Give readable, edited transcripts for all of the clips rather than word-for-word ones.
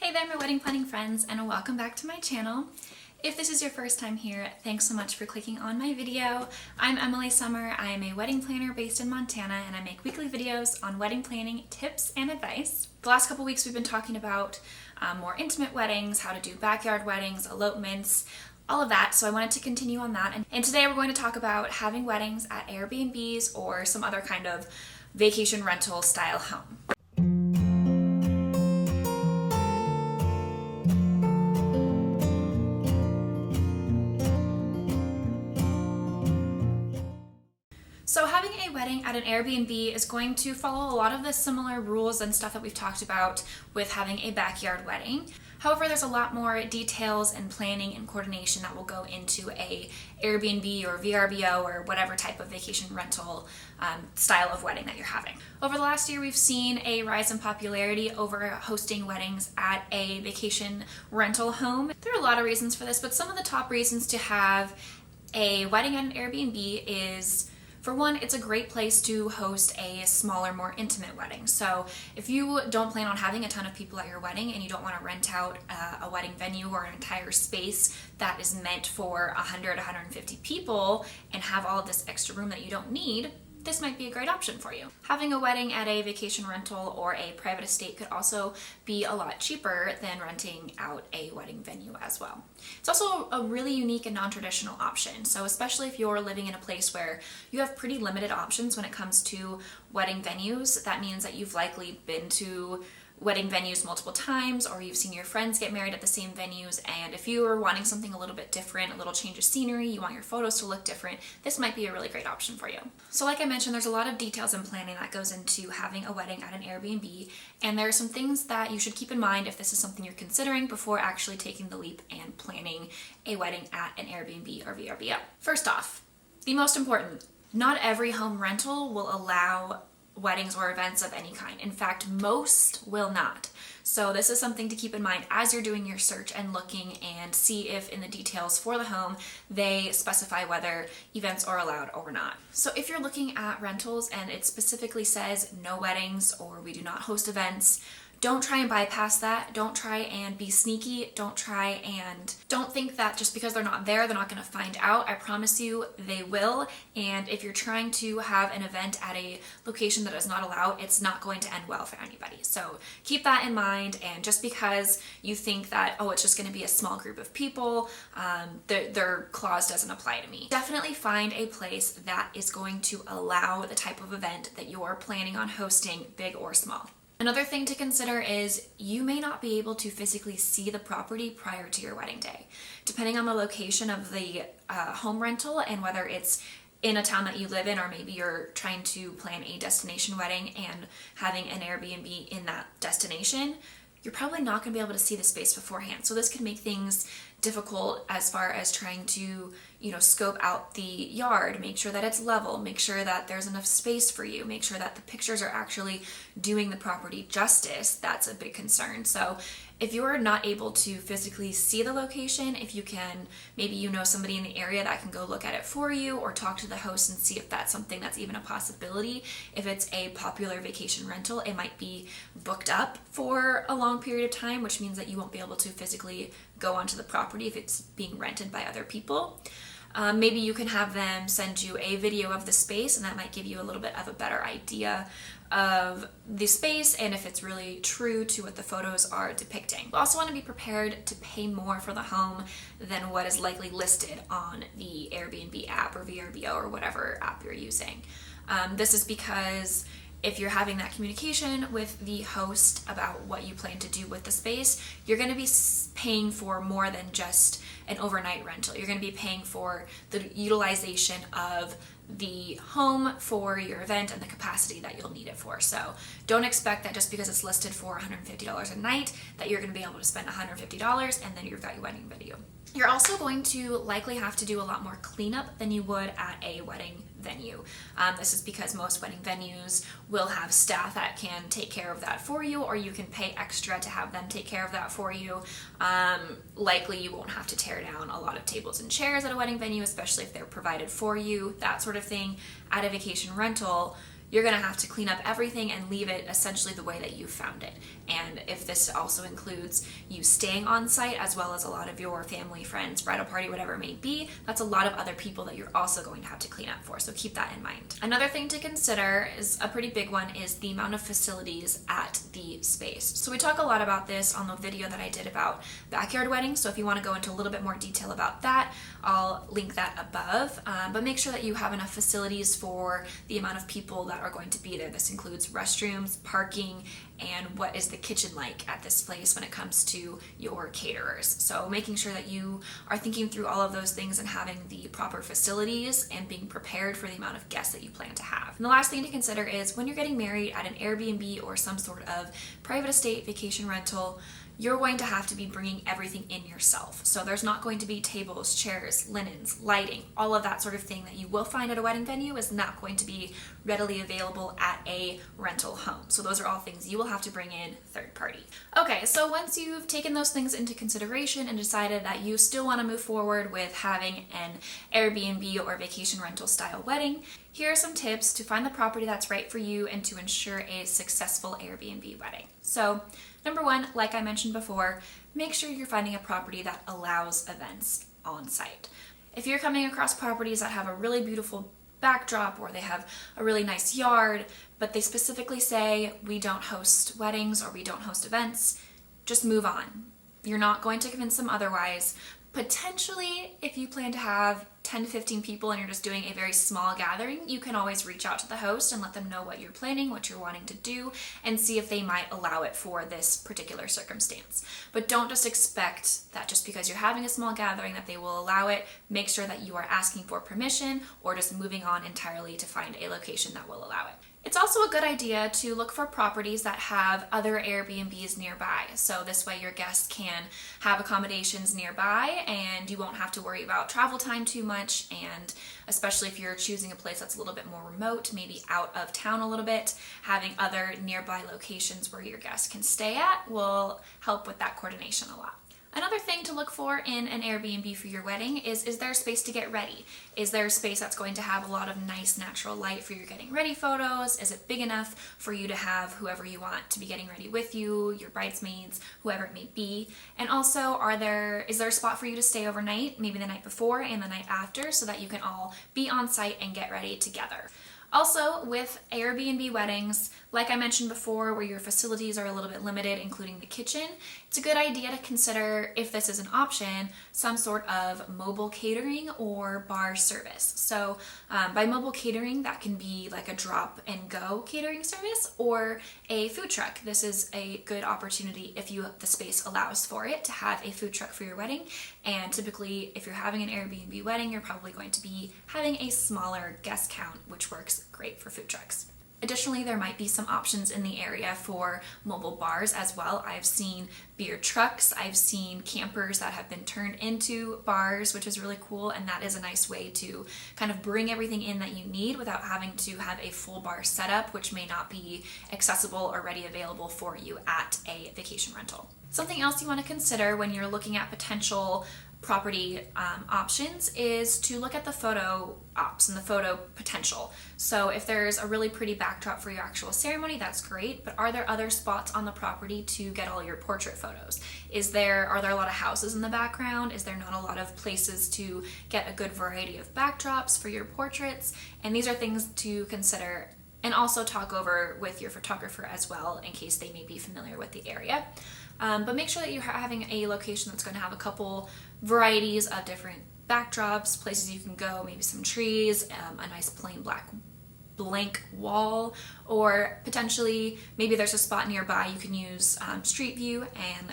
Hey there, my wedding planning friends, and welcome back to my channel. If this is your first time here, thanks so much for clicking on my video. I'm Emily Summer. I am a wedding planner based in Montana, and I make weekly videos on wedding planning tips and advice. The last couple weeks we've been talking about more intimate weddings, how to do backyard weddings, elopements, all of that, so I wanted to continue on that. And today we're going to talk about having weddings at Airbnbs or some other kind of vacation rental style home. So having a wedding at an Airbnb is going to follow a lot of the similar rules and stuff that we've talked about with having a backyard wedding. However, there's a lot more details and planning and coordination that will go into a Airbnb or VrBO or whatever type of vacation rental style of wedding that you're having. Over the last year, we've seen a rise in popularity over hosting weddings at a vacation rental home. There are a lot of reasons for this, but some of the top reasons to have a wedding at an Airbnb is, for one, it's a great place to host a smaller, more intimate wedding. So if you don't plan on having a ton of people at your wedding and you don't want to rent out a wedding venue or an entire space that is meant for 100, 150 people and have all of this extra room that you don't need, this might be a great option for you. Having a wedding at a vacation rental or a private estate could also be a lot cheaper than renting out a wedding venue as well. It's also a really unique and non-traditional option. So especially if you're living in a place where you have pretty limited options when it comes to wedding venues, that means that you've likely been to wedding venues multiple times, or you've seen your friends get married at the same venues, and if you are wanting something a little bit different, a little change of scenery, you want your photos to look different, this might be a really great option for you. So like I mentioned, there's a lot of details and planning that goes into having a wedding at an Airbnb, and there are some things that you should keep in mind if this is something you're considering before actually taking the leap and planning a wedding at an Airbnb or VrBO. First off, the most important, not every home rental will allow weddings or events of any kind. In fact, most will not. So this is something to keep in mind as you're doing your search and looking and see if in the details for the home they specify whether events are allowed or not. So if you're looking at rentals and it specifically says no weddings or we do not host events, don't try and bypass that. Don't try and be sneaky. Don't think that just because they're not there, they're not going to find out. I promise you they will. And if you're trying to have an event at a location that is not allowed, it's not going to end well for anybody. So keep that in mind. And just because you think that, oh, it's just going to be a small group of people, their clause doesn't apply to me. Definitely find a place that is going to allow the type of event that you're planning on hosting, big or small. Another thing to consider is you may not be able to physically see the property prior to your wedding day. Depending on the location of the home rental and whether it's in a town that you live in, or maybe you're trying to plan a destination wedding and having an Airbnb in that destination, you're probably not going to be able to see the space beforehand. So this could make things difficult as far as trying to, scope out the yard, make sure that it's level, make sure that there's enough space for you, make sure that the pictures are actually doing the property justice. That's a big concern. So if you're not able to physically see the location, if you can, maybe somebody in the area that can go look at it for you or talk to the host and see if that's something that's even a possibility. If it's a popular vacation rental, it might be booked up for a long period of time, which means that you won't be able to physically go onto the property if it's being rented by other people. Maybe you can have them send you a video of the space, and that might give you a little bit of a better idea of the space and if it's really true to what the photos are depicting. You also want to be prepared to pay more for the home than what is likely listed on the Airbnb app or VrBO or whatever app you're using. This is because if you're having that communication with the host about what you plan to do with the space, you're going to be paying for more than just an overnight rental. You're going to be paying for the utilization of the home for your event and the capacity that you'll need it for. So don't expect that just because it's listed for $150 a night that you're going to be able to spend $150 and then you've got your wedding venue. You're also going to likely have to do a lot more cleanup than you would at a wedding venue. This is because most wedding venues will have staff that can take care of that for you, or you can pay extra to have them take care of that for you. Likely you won't have to tear down a lot of tables and chairs at a wedding venue, especially if they're provided for you, that sort of thing. At a vacation rental, you're gonna have to clean up everything and leave it essentially the way that you found it. And if this also includes you staying on site as well as a lot of your family, friends, bridal party, whatever it may be, that's a lot of other people that you're also going to have to clean up for, so keep that in mind. Another thing to consider is a pretty big one is the amount of facilities at the space. So we talk a lot about this on the video that I did about backyard weddings, so if you want to go into a little bit more detail about that, I'll link that above, but make sure that you have enough facilities for the amount of people that are going to be there. This includes restrooms, parking, and what is the kitchen like at this place when it comes to your caterers. So making sure that you are thinking through all of those things and having the proper facilities and being prepared for the amount of guests that you plan to have. And the last thing to consider is when you're getting married at an Airbnb or some sort of private estate vacation rental, you're going to have to be bringing everything in yourself. So there's not going to be tables, chairs, linens, lighting, all of that sort of thing that you will find at a wedding venue is not going to be readily available at a rental home. So those are all things you will have to bring in third party. Okay, so once you've taken those things into consideration and decided that you still want to move forward with having an Airbnb or vacation rental style wedding, here are some tips to find the property that's right for you and to ensure a successful Airbnb wedding. So number one, like I mentioned before, make sure you're finding a property that allows events on site. If you're coming across properties that have a really beautiful backdrop or they have a really nice yard, but they specifically say we don't host weddings or we don't host events, just move on. You're not going to convince them otherwise. Potentially, if you plan to have 10 to 15 people and you're just doing a very small gathering, you can always reach out to the host and let them know what you're planning, what you're wanting to do, and see if they might allow it for this particular circumstance. But don't just expect that just because you're having a small gathering that they will allow it. Make sure that you are asking for permission or just moving on entirely to find a location that will allow it. It's also a good idea to look for properties that have other Airbnbs nearby. So this way your guests can have accommodations nearby and you won't have to worry about travel time too much. And especially if you're choosing a place that's a little bit more remote, maybe out of town a little bit, having other nearby locations where your guests can stay at will help with that coordination a lot. Another thing to look for in an Airbnb for your wedding is there a space to get ready? Is there a space that's going to have a lot of nice natural light for your getting ready photos? Is it big enough for you to have whoever you want to be getting ready with you, your bridesmaids, whoever it may be? And also, is there a spot for you to stay overnight, maybe the night before and the night after, so that you can all be on site and get ready together? Also, with Airbnb weddings, like I mentioned before, where your facilities are a little bit limited, including the kitchen, it's a good idea to consider, if this is an option, some sort of mobile catering or bar service. So by mobile catering, that can be like a drop and go catering service or a food truck. This is a good opportunity if the space allows for it to have a food truck for your wedding. And typically, if you're having an Airbnb wedding, you're probably going to be having a smaller guest count, which works great for food trucks. Additionally, there might be some options in the area for mobile bars as well. I've seen beer trucks, I've seen campers that have been turned into bars, which is really cool, and that is a nice way to kind of bring everything in that you need without having to have a full bar setup, which may not be accessible or ready available for you at a vacation rental. Something else you want to consider when you're looking at potential property options is to look at the photo ops and the photo potential. So if there's a really pretty backdrop for your actual ceremony, that's great, but are there other spots on the property to get all your portrait photos? Are there a lot of houses in the background? Is there not a lot of places to get a good variety of backdrops for your portraits? And these are things to consider and also talk over with your photographer as well in case they may be familiar with the area. But make sure that you're having a location that's going to have a couple varieties of different backdrops, places you can go, maybe some trees, a nice plain blank wall, or potentially maybe there's a spot nearby you can use Street View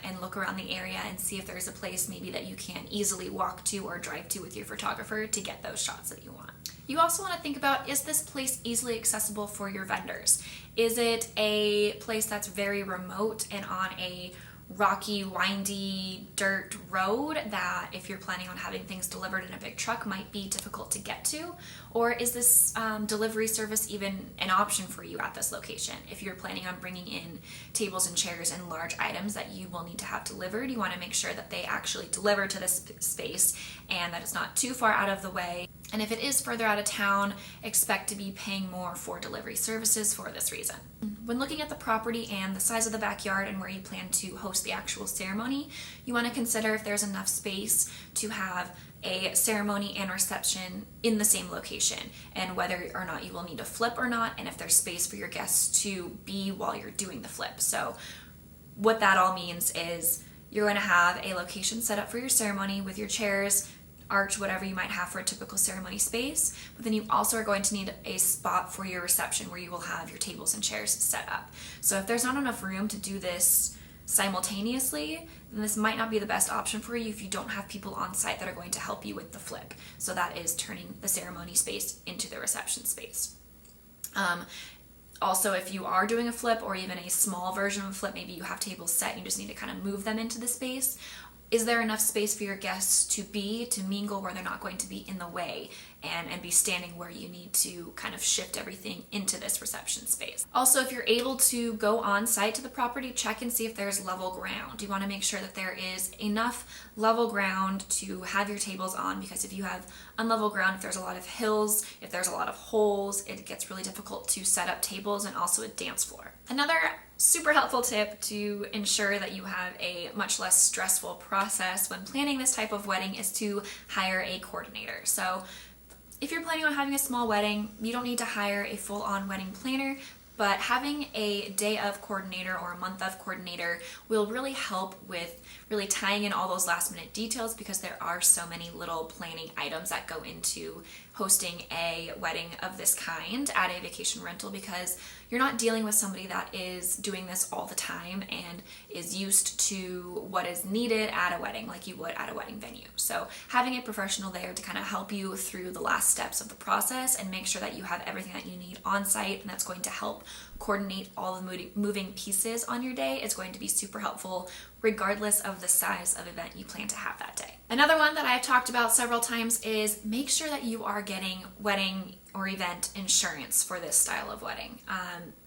and look around the area and see if there's a place maybe that you can easily walk to or drive to with your photographer to get those shots that you want. You also want to think about, is this place easily accessible for your vendors? Is it a place that's very remote and on a rocky, windy dirt road that if you're planning on having things delivered in a big truck might be difficult to get to? Or is this delivery service even an option for you at this location? If you're planning on bringing in tables and chairs and large items that you will need to have delivered, you want to make sure that they actually deliver to this space and that it's not too far out of the way And if it is further out of town, expect to be paying more for delivery services for this reason. When looking at the property and the size of the backyard and where you plan to host the actual ceremony, you want to consider if there's enough space to have a ceremony and reception in the same location, and whether or not you will need a flip or not, and if there's space for your guests to be while you're doing the flip. So what that all means is you're going to have a location set up for your ceremony with your chairs, arch, whatever you might have for a typical ceremony space, but then you also are going to need a spot for your reception where you will have your tables and chairs set up. So if there's not enough room to do this simultaneously, then this might not be the best option for you if you don't have people on site that are going to help you with the flip. So that is turning the ceremony space into the reception space. Also, if you are doing a flip or even a small version of a flip, maybe you have tables set and you just need to kind of move them into the space. Is there enough space for your guests to mingle where they're not going to be in the way and be standing where you need to kind of shift everything into this reception space? Also, if you're able to go on site to the property, check and see if there's level ground. You want to make sure that there is enough level ground to have your tables on, because if you have unlevel ground, if there's a lot of hills, if there's a lot of holes, it gets really difficult to set up tables and also a dance floor. Another super helpful tip to ensure that you have a much less stressful process when planning this type of wedding is to hire a coordinator. So if you're planning on having a small wedding, you don't need to hire a full-on wedding planner, but having a day of coordinator or a month of coordinator will really help with really tying in all those last minute details, because there are so many little planning items that go into hosting a wedding of this kind at a vacation rental, because you're not dealing with somebody that is doing this all the time and is used to what is needed at a wedding like you would at a wedding venue. So having a professional there to kind of help you through the last steps of the process and make sure that you have everything that you need on site, and that's going to help coordinate all the moving pieces on your day, is going to be super helpful regardless of the size of event you plan to have that day. Another one that I've talked about several times is make sure that you are getting wedding or event insurance for this style of wedding.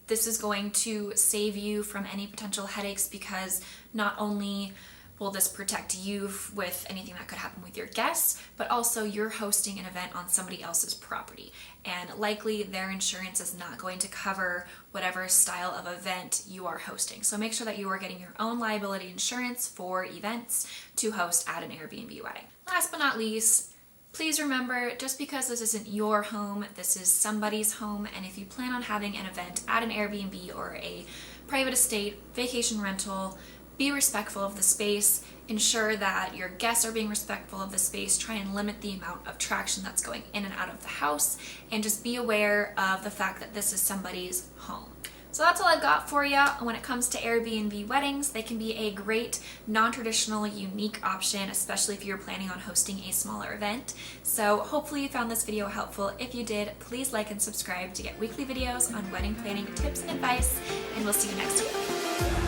This is going to save you from any potential headaches, because not only will this protect you with anything that could happen with your guests, but also you're hosting an event on somebody else's property, and likely their insurance is not going to cover whatever style of event you are hosting. So make sure that you are getting your own liability insurance for events to host at an Airbnb wedding. Last but not least, please remember, just because this isn't your home, this is somebody's home, and if you plan on having an event at an Airbnb or a private estate, vacation rental, be respectful of the space, ensure that your guests are being respectful of the space, try and limit the amount of traction that's going in and out of the house, and just be aware of the fact that this is somebody's home. So that's all I've got for you when it comes to Airbnb weddings. They can be a great, non-traditional, unique option, especially if you're planning on hosting a smaller event. So hopefully you found this video helpful. If you did, please like and subscribe to get weekly videos on wedding planning tips and advice, and we'll see you next week.